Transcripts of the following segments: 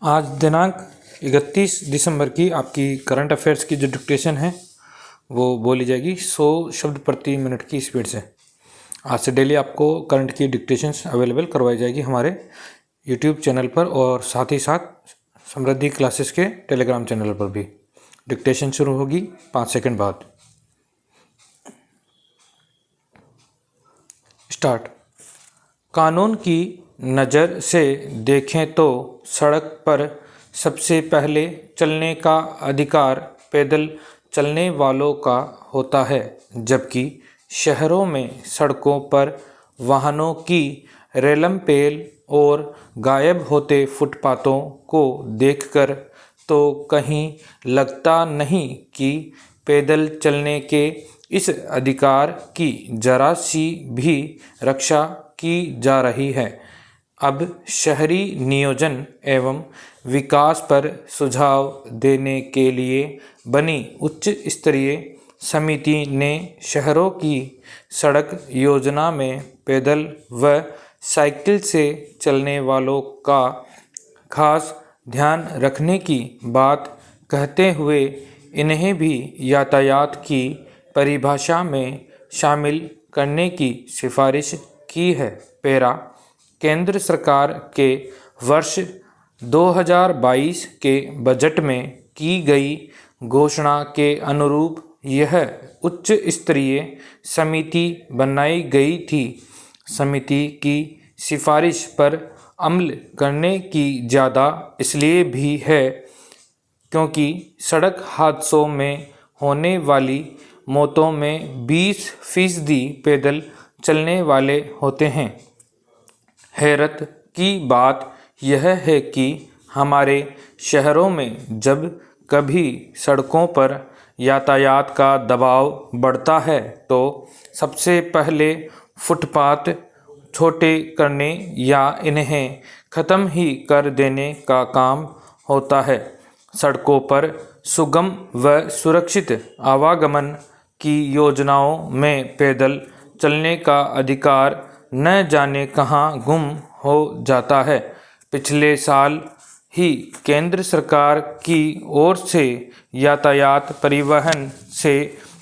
आज दिनांक 31 दिसंबर की आपकी करंट अफेयर्स की जो डिक्टेशन है वो बोली जाएगी 100 शब्द प्रति मिनट की स्पीड से। आज से डेली आपको करंट की डिक्टेशंस अवेलेबल करवाई जाएगी हमारे यूट्यूब चैनल पर और साथ ही साथ समृद्धि क्लासेस के टेलीग्राम चैनल पर भी। डिक्टेशन शुरू होगी 5 सेकंड बाद। स्टार्ट। कानून की नज़र से देखें तो सड़क पर सबसे पहले चलने का अधिकार पैदल चलने वालों का होता है, जबकि शहरों में सड़कों पर वाहनों की रेलम-पेल और गायब होते फुटपाथों को देखकर तो कहीं लगता नहीं कि पैदल चलने के इस अधिकार की जरा सी भी रक्षा की जा रही है। अब शहरी नियोजन एवं विकास पर सुझाव देने के लिए बनी उच्च स्तरीय समिति ने शहरों की सड़क योजना में पैदल व साइकिल से चलने वालों का खास ध्यान रखने की बात कहते हुए इन्हें भी यातायात की परिभाषा में शामिल करने की सिफारिश की है। पैरा। केंद्र सरकार के वर्ष 2022 के बजट में की गई घोषणा के अनुरूप यह उच्च स्तरीय समिति बनाई गई थी। समिति की सिफारिश पर अमल करने की ज़्यादा इसलिए भी है क्योंकि सड़क हादसों में होने वाली मौतों में 20% पैदल चलने वाले होते हैं। हैरत की बात यह है कि हमारे शहरों में जब कभी सड़कों पर यातायात का दबाव बढ़ता है तो सबसे पहले फुटपाथ छोटे करने या इन्हें ख़त्म ही कर देने का काम होता है। सड़कों पर सुगम व सुरक्षित आवागमन की योजनाओं में पैदल चलने का अधिकार न जाने कहाँ गुम हो जाता है। पिछले साल ही केंद्र सरकार की ओर से यातायात परिवहन से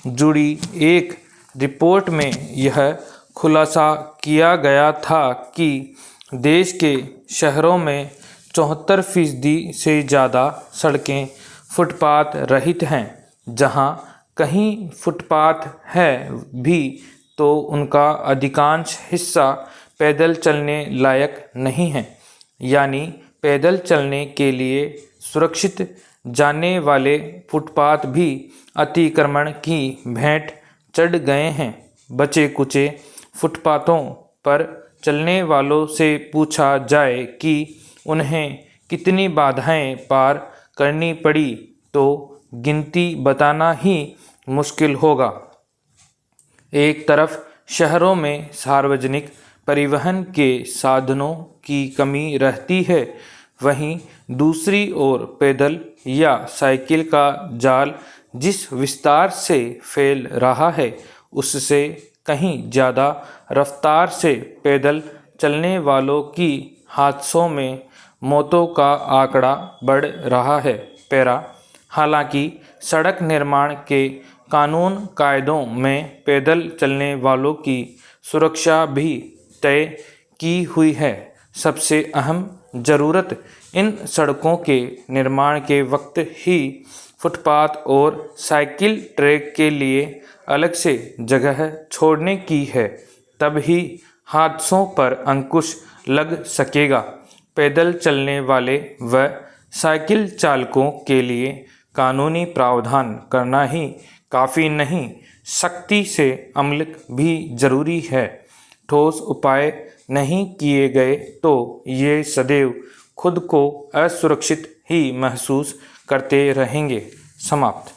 जुड़ी एक रिपोर्ट में यह खुलासा किया गया था कि देश के शहरों में 74% से ज़्यादा सड़कें फुटपाथ रहित हैं। जहां कहीं फुटपाथ है भी तो उनका अधिकांश हिस्सा पैदल चलने लायक नहीं है, यानी पैदल चलने के लिए सुरक्षित जाने वाले फुटपाथ भी अतिक्रमण की भेंट चढ़ गए हैं। बचे कुचे फुटपाथों पर चलने वालों से पूछा जाए कि उन्हें कितनी बाधाएं पार करनी पड़ी तो गिनती बताना ही मुश्किल होगा। एक तरफ शहरों में सार्वजनिक परिवहन के साधनों की कमी रहती है, वहीं दूसरी ओर पैदल या साइकिल का जाल जिस विस्तार से फैल रहा है उससे कहीं ज़्यादा रफ्तार से पैदल चलने वालों की हादसों में मौतों का आंकड़ा बढ़ रहा है। पैरा। हालांकि सड़क निर्माण के कानून कायदों में पैदल चलने वालों की सुरक्षा भी तय की हुई है। सबसे अहम ज़रूरत इन सड़कों के निर्माण के वक्त ही फुटपाथ और साइकिल ट्रैक के लिए अलग से जगह छोड़ने की है, तब ही हादसों पर अंकुश लग सकेगा। पैदल चलने वाले व साइकिल चालकों के लिए कानूनी प्रावधान करना ही काफ़ी नहीं, सख्ती से अमल भी ज़रूरी है। ठोस उपाय नहीं किए गए तो ये सदैव खुद को असुरक्षित ही महसूस करते रहेंगे। समाप्त।